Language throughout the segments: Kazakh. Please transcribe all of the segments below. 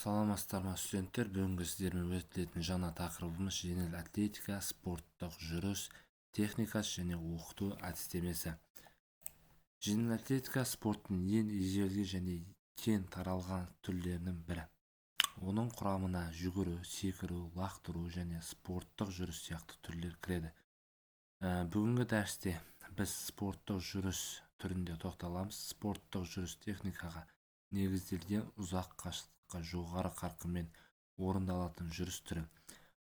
Саламатсыздарбы студенттер, бүгүнкү сиздермен өтүлетін жаңа тақырыбымыз жеңіл атлетика, спорттық жүріс, техникасы және оқыту әдістемесі. Жеңіл атлетика спорттың ең ежелгі және кең таралған түрлерінің бірі. Оның құрамына жүгіру, секіру, лақтыру және спорттық жүріс сияқты түрлер кіреді. Бүгінгі дәрісте біз спорттық жүріс түрінде тоқталамыз. Спорттық жүріс техникаға негізделген ұзақ қашықтыққа жоғары қарқынмен орындалатын жүріс түрі.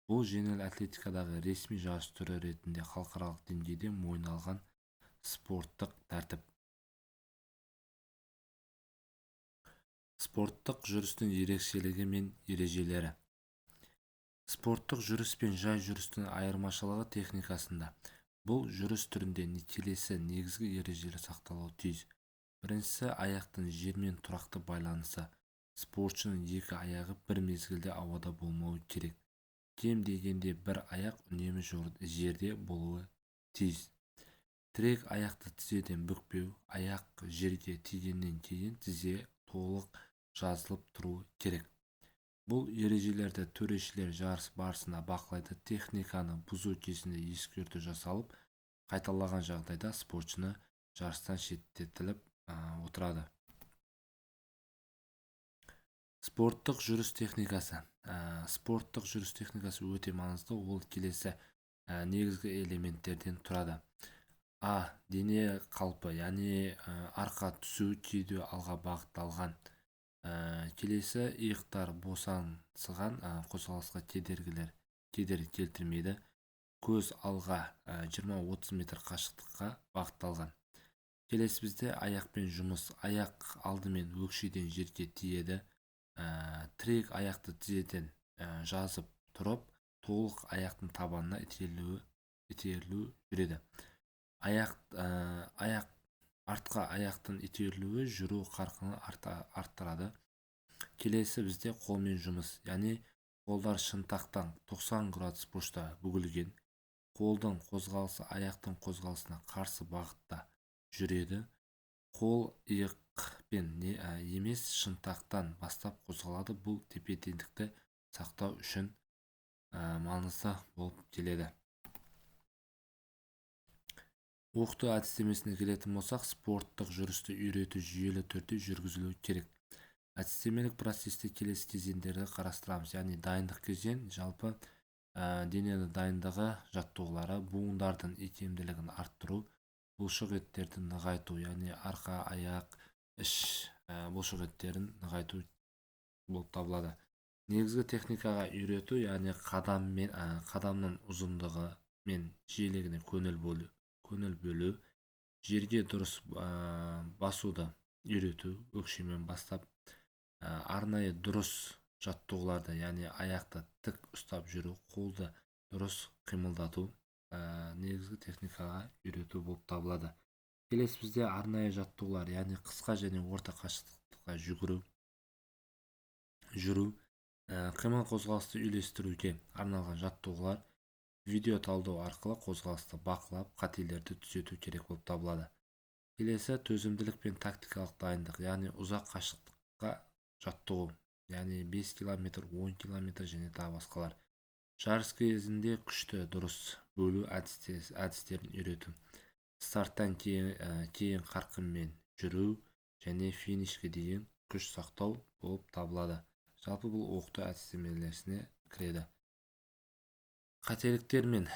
Бұл жеңіл атлетикадағы ресми жарыс түрі ретінде халықаралық деңгейде мойындалған спорттық тәртіп. Спорттық жүрістің ерекшелігі мен ережелері. Спорттық жүріс пен жай жүрістің айырмашылығы техникасында. Бұл жүріс түрінде келесі негізгі ережелер сақталуы тиіс. Біріншісі, аяқтың жермен тұрақты байланысы. Спортшының екі аяғы бір мезгілде ауада болмауы керек. Кем дегенде бір аяқ үнемі жерде болуы тиіс. Тірек аяқты тізеден бүкпеу, аяқ жерге тигеннен кейін тізе толық жазылып тұруы керек. Бұл ережелерді төрешілер жарыс барысында бақылайды. Техниканы бұзу кезінде ескерту жасалып, қайталаған жағдайда спортшыны жарыстан шеттетіліп отырады. Спорттық жүріс техникасы. Спорттық жүріс техникасы өте маңызды. Ол келесі негізгі элементтерден тұрады. Дене қалпы, яғни арқа түсу, кеуде алға бағытталған. Келесі, иықтар босаңсыған, қозғалысқа кедергі келтірмейді. Көз алға 20-30 метр қашықтыққа бағытталған. Келесі бізде аяқпен жұмыс. Аяқ алдымен өкшеден жерге тиеді. Тірек аяқты тізеден жазып тұрып, толық аяқтың табанына итерілу жүреді. Артқа аяқтың итерілуі жүру қарқынын арттырады. Келесі бізде қолмен жұмыс, яғни қолдар шынтақтан 90 градус бұрышта бүгілген. Қолдың қозғалысы аяқтың қозғалысына қарсы бағытта жүреді. Қол иықпен емес шынтақтан бастап қозғалады. Бұл тепе-теңдікті сақтау үшін маңызды болып келеді. Оқыту әдістемесіне келетін болсақ, спорттық жүрісті үйрету жүйелі түрде жүргізілуі керек. Әдістемелік процесте келесі кезеңдерді қарастырамыз, яғни дайындық кезең, жалпы денені дайындығы жаттығулары, буындардың икемділігін арттыру, бұлшық еттерді нығайту, яғни арқа, аяқ, іш бұлшық еттерін нығайту болып табылады. Негізгі техникаға үйрету, яғни қадамның ұзындығы мен жиілігіне көңіл бөлу, жерге дұрыс басуды үйрету, өкшемен бастап, арнайы дұрыс жаттығуларды, яғни аяқты тік ұстап жүру, қолды дұрыс қимылдату негізгі техникаға үйрету болып табылады. Келесі бізде арнайы жаттығулар, яғни қысқа және орта қашықтыққа жүру, қимыл қозғалысты үйлестіруге арналған жаттығулар. Видео талдау арқылы қозғалысты бақылап, қателерді түзету керек болып табылады. Келесі төзімділік пен тактикалық дайындық, яғни ұзақ қашықтыққа жаттығу, яғни 5 км, 10 км және тағы басқалар. Жарыс кезінде күшті дұрыс бөлу әдістерін үйрету. Старттан кейін қарқынмен жүру және финишке дейін күш сақтау болып табылады. Жалпы бұл оқыту әдістемелеріне кіреді. Қателіктер мен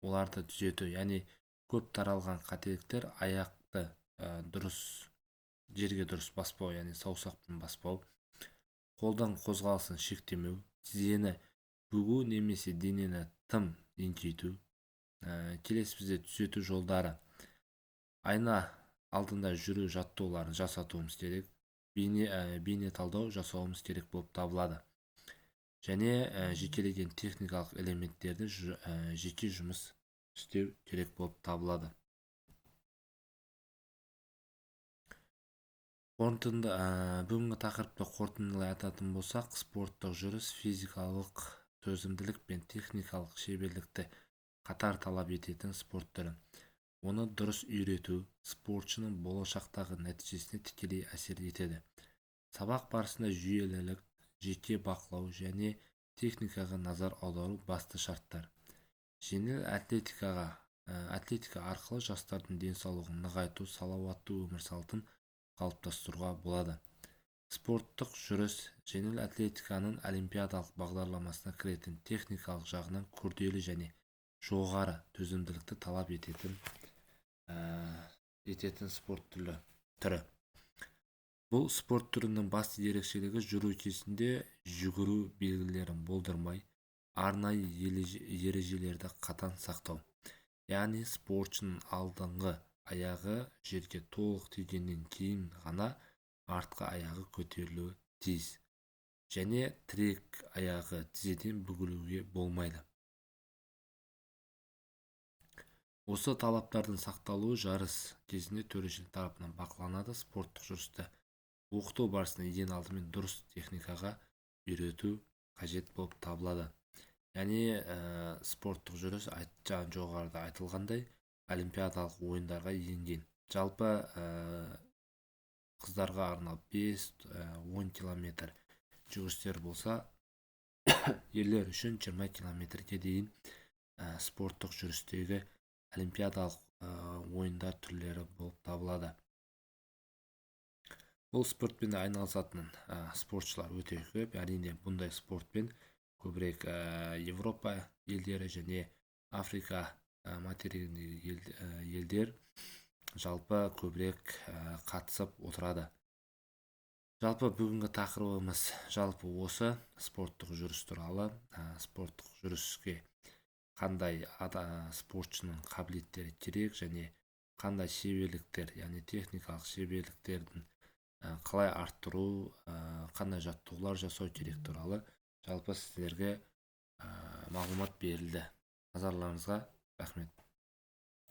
оларды түзету, яғни көп таралған қателіктер аяқты жерге дұрыс баспау, яғни саусақпен баспау, қолдың қозғалысын шектемеу, тізені бүгу немесе денені тым еңкейту. Келесі бізде түзету жолдары. Айна алдында жүру жаттығуларын жасатуымыз керек, бейне талдау жасауымыз керек болып табылады. Және жекелеген техникалық элементтерді жеке жұмыс істеу керек болып табылады. Бүгінгі тақырыпты қорытындылай айтатын болсақ, спорттық жүріс физикалық төзімділік пен техникалық шеберлікті қатар талап ететін спорт түрі. Оны дұрыс үйрету спортшының болашақтағы нәтижесіне тікелей әсер етеді. Сабақ барысында жүйелілік, жеке бақылау және техникаға назар аудару басты шарттар. Жеңіл атлетика арқылы жастардың денсаулығын нығайту, салауатты өмір салтын қалыптастыруға болады. Спорттық жүріс жеңіл атлетиканың олимпиадалық бағдарламасына кіретін, техникалық жағынан күрделі және жоғары төзімділікті талап ететін спорт түрі. Бұл спорт түрінің басты ерекшелігі жүру кезінде жүгіру белгілерін болдырмай, арнайы ережелерді қатаң сақтау. Яғни спортшының алдыңғы аяғы жерге толық тигеннен кейін ғана артқы аяғы көтерілуі тиіс. Және тірек аяғы тізеден бүгілуге болмайды. Осы талаптардың сақталуы жарыс кезінде төрешілер тарапынан бақыланады. Спорттық жүрісті оқыту барысында ең алдымен дұрыс техникаға үйрету қажет болып табылады. Яғни спорттық жүріс жоғарыда айтылғандай олимпиадалық ойындарға енген. Жалпы қыздарға арналып 5-10 километр жүгірістер болса, ерлер үшін 20 километрге дейін спорттық жүрістегі олимпиадалық ойындар түрлері болып табылады. Бұл спортпен айналысатын спортшылар өте көп. Әрине бұндай спортпен көбірек Европа елдері және Африка материгіндегі елдер жалпы көбірек қатысып отырады. Жалпы бүгінгі тақырыбымыз осы спорттық жүріс туралы. Спорттық жүріске қандай спортшының қабілеттері керек және қандай шеберліктер, яғни техникалық шеберліктердің қалай арттыру, қандай жаттығулар жасау керек туралы жалпы сіздерге мағлұмат берілді. Назарларыңызға рахмет.